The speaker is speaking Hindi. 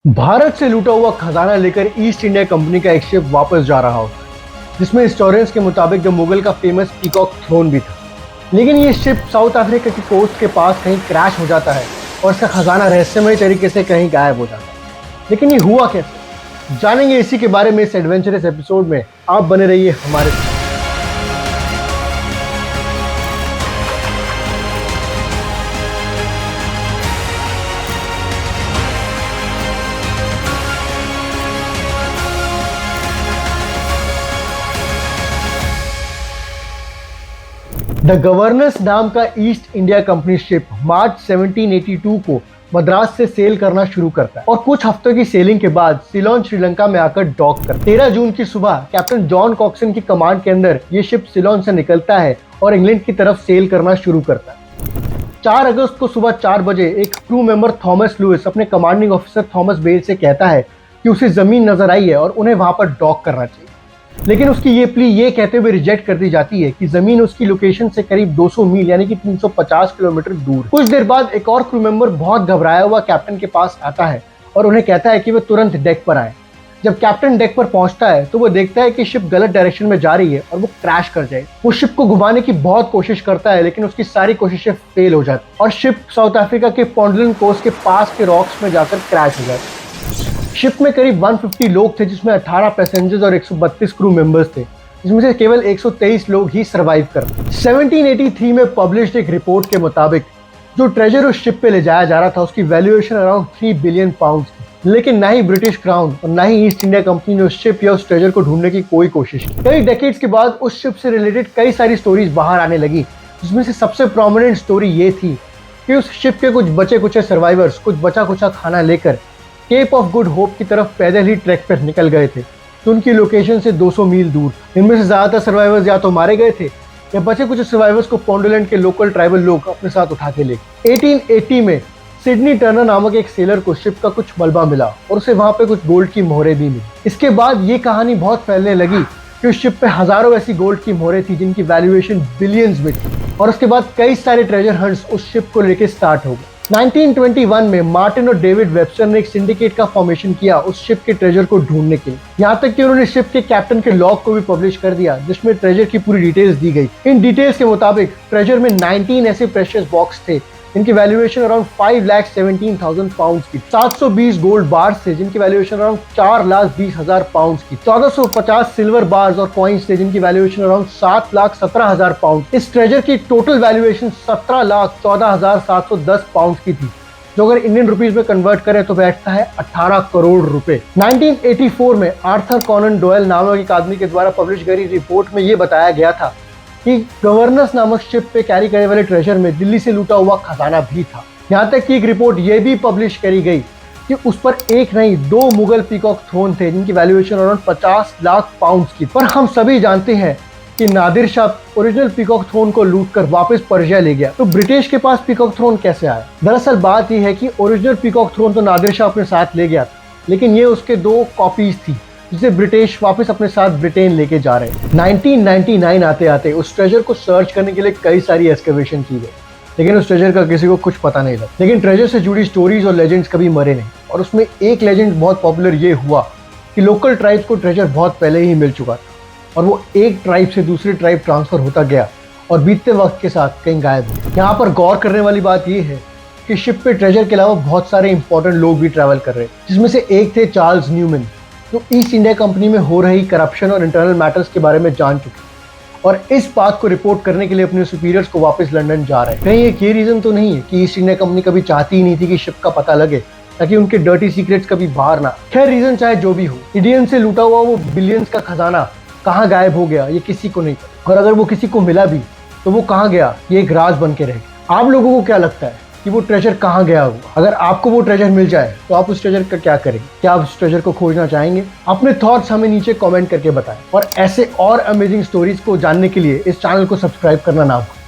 भारत से लूटा हुआ खजाना लेकर ईस्ट इंडिया कंपनी का एक शिप वापस जा रहा होता है, जिसमें हिस्टोरियंस के मुताबिक जो मुगल का फेमस पीकॉक थ्रोन भी था। लेकिन ये शिप साउथ अफ्रीका की कोस्ट के पास कहीं क्रैश हो जाता है और इसका खजाना रहस्यमय तरीके से कहीं गायब हो जाता है। लेकिन ये हुआ कैसे, जानेंगे इसी के बारे में इस एडवेंचरस एपिसोड में। आप बने रहिए हमारे साथ। द गवर्नर्स नाम का ईस्ट इंडिया कंपनी शिप मार्च 1782 को मद्रास से सेल करना शुरू करता है और कुछ हफ्तों की सेलिंग के बाद सिलोन श्रीलंका में आकर डॉक करता है। 13 जून की सुबह कैप्टन जॉन कॉक्सन की कमांड के अंदर ये शिप सिलोन से निकलता है और इंग्लैंड की तरफ सेल करना शुरू करता है। 4 अगस्त को सुबह 4 बजे एक क्रू मेंबर थॉमस लुइस अपने कमांडिंग ऑफिसर थॉमस बेल से कहता है कि उसे जमीन नजर आई है और उन्हें वहां पर डॉक करना चाहिए। लेकिन उसकी ये प्ली ये कहते हुए रिजेक्ट कर दी जाती है कि जमीन उसकी लोकेशन से करीब 200 मील यानी कि 350 किलोमीटर दूर। कुछ देर बाद एक और क्रू मेंबर बहुत घबराया हुआ कैप्टन के पास आता है और उन्हें कहता है कि वे तुरंत डेक पर आए। जब कैप्टन डेक पर पहुंचता है तो वो देखता है कि शिप गलत डायरेक्शन में जा रही है और वो क्रैश कर जाए। वो शिप को घुमाने की बहुत कोशिश करता है लेकिन उसकी सारी कोशिशें फेल हो जाती और शिप साउथ अफ्रीका के पोंडलन कोस्ट के पास के रॉक्स में जाकर क्रैश हो जाती है। शिप में करीब 150 लोग थे, जिसमें 18 पैसेंजर्स और 132 क्रू मेंबर्स थे, जिसमें से केवल 123 लोग ही सरवाइव कर पाए। 1783 में पब्लिश्ड एक रिपोर्ट के मुताबिक जो ट्रेजर उस शिप पे ले जाया जा रहा था उसकी वैल्यूएशन अराउंड 3 बिलियन पाउंड थी। लेकिन ना ही ब्रिटिश क्राउन और ना ही ईस्ट इंडिया कंपनी ने उस शिप या उस ट्रेजर को ढूंढने की कोई कोशिश की। कई डेकेड्स के बाद उस शिप से रिलेटेड कई सारी स्टोरीज बाहर आने लगी, जिसमें से सबसे प्रोमिनेंट स्टोरी ये थी कि उस शिप के कुछ बचे कुचे सर्वाइवर्स कुछ बचा कुचा खाना लेकर केप ऑफ गुड होप की तरफ पैदल ही ट्रैक पर निकल गए थे, तो उनकी लोकेशन से 200 मील दूर। इनमें से ज्यादातर सर्वाइवर्स या तो मारे गए थे या बचे कुछ सर्वाइवर्स को पोंडलैंड के लोकल ट्राइबल लोग अपने साथ उठा के ले। 1880 में सिडनी टर्नर नामक एक सेलर को शिप का कुछ मलबा मिला और उसे वहां पे कुछ गोल्ड की मोहरें भी मिली। इसके बाद ये कहानी बहुत फैलने लगी कि उस शिप पे हजारों ऐसी गोल्ड की मोहरें थी जिनकी वैल्यूएशन बिलियंस में थी और उसके बाद कई सारे ट्रेजर हंट्स उस शिप को लेकर स्टार्ट हो गए। 1921 में मार्टिन और डेविड वेबस्टर ने एक सिंडिकेट का फॉर्मेशन किया उस शिप के ट्रेजर को ढूंढने के लिए। यहाँ तक कि उन्होंने शिप के कैप्टन के लॉग को भी पब्लिश कर दिया जिसमें ट्रेजर की पूरी डिटेल्स दी गई। इन डिटेल्स के मुताबिक ट्रेजर में 19 ऐसे प्रेशियस बॉक्स थे जिनकी वैल्यूएशन अराउंड 5,17,000 पाउंड की, 720 गोल्ड बार्स थे जिनकी वैल्यूएशन अराउंड 4,20,000 पाउंड की, 1450 सिल्वर बार्स और कॉइन्स थे जिनकी वैल्यूएशन अराउंड 7,17,000 पाउंड। इस ट्रेजर की टोटल वैल्यूएशन 17,14,710 पाउंड की थी, जो अगर इंडियन रुपीस में कन्वर्ट करें तो बैठता है 18 करोड़ रुपए। 1984 में आर्थर कॉनन डॉयल नामक एक आदमी के द्वारा पब्लिश करी रिपोर्ट में ये बताया गया था कि गवर्नर्स नामक शिप पे कैरी करने वाले ट्रेजर में दिल्ली से लूटा हुआ खजाना भी था। यहाँ तक कि एक रिपोर्ट ये भी पब्लिश करी गई कि उस पर एक नहीं 2 मुगल पीकॉक थ्रोन थे जिनकी वैल्यूएशन अराउंड 50 लाख पाउंड की। पर हम सभी जानते हैं कि Nadir Shah original peacock throne को लूटकर वापस पर्शिया ले गया, तो ब्रिटिश के पास पीकॉक थ्रोन कैसे आया? दरअसल बात यह है कि ओरिजिनल पीकॉक थ्रोन तो नादिर शाह अपने साथ ले गया था, लेकिन ये उसके 2 कॉपीज थी जिसे ब्रिटिश वापस अपने साथ ब्रिटेन लेके जा रहे हैं। 1999 आते आते उस ट्रेजर को सर्च करने के लिए कई सारी एक्सकवेशन की गई, लेकिन उस ट्रेजर का किसी को कुछ पता नहीं लगा। लेकिन ट्रेजर से जुड़ी स्टोरीज और लेजेंड्स कभी मरे नहीं, और उसमें एक लेजेंड बहुत पॉपुलर ये हुआ कि लोकल ट्राइब्स को ट्रेजर बहुत पहले ही मिल चुका था और वो एक ट्राइब से दूसरी ट्राइब ट्रांसफर होता गया और बीतते वक्त के साथ कहीं गायब हो गया। यहाँ पर गौर करने वाली बात यह है कि शिप पे ट्रेजर के अलावा बहुत सारे इंपॉर्टेंट लोग भी ट्रैवल कर रहे हैं, जिसमें से एक थे चार्ल्स न्यूमैन, जो ईस्ट इंडिया कंपनी में हो रही करप्शन और इंटरनल मैटर्स के बारे में जान चुके और इस बात को रिपोर्ट करने के लिए अपने सुपीरियर्स को वापस लंदन जा रहे हैं। कहीं एक ये रीजन तो नहीं है कि ईस्ट इंडिया कंपनी कभी चाहती ही नहीं थी कि शिप का पता लगे ताकि उनके डर्टी सीक्रेट्स कभी बाहर ना। खैर, रीजन चाहे जो भी हो, इंडियन से लूटा हुआ वो बिलियंस का खजाना कहाँ गायब हो गया ये किसी को नहीं पता, और अगर वो किसी को मिला भी तो वो कहाँ गया ये एक राज बन के रह गया। आप लोगों को क्या लगता है कि वो ट्रेजर कहाँ गया होगा? अगर आपको वो ट्रेजर मिल जाए तो आप उस ट्रेजर का क्या करेंगे? क्या आप उस ट्रेजर को खोजना चाहेंगे? अपने थॉट्स हमें नीचे कमेंट करके बताएं और ऐसे और अमेजिंग स्टोरीज को जानने के लिए इस चैनल को सब्सक्राइब करना ना भूलें।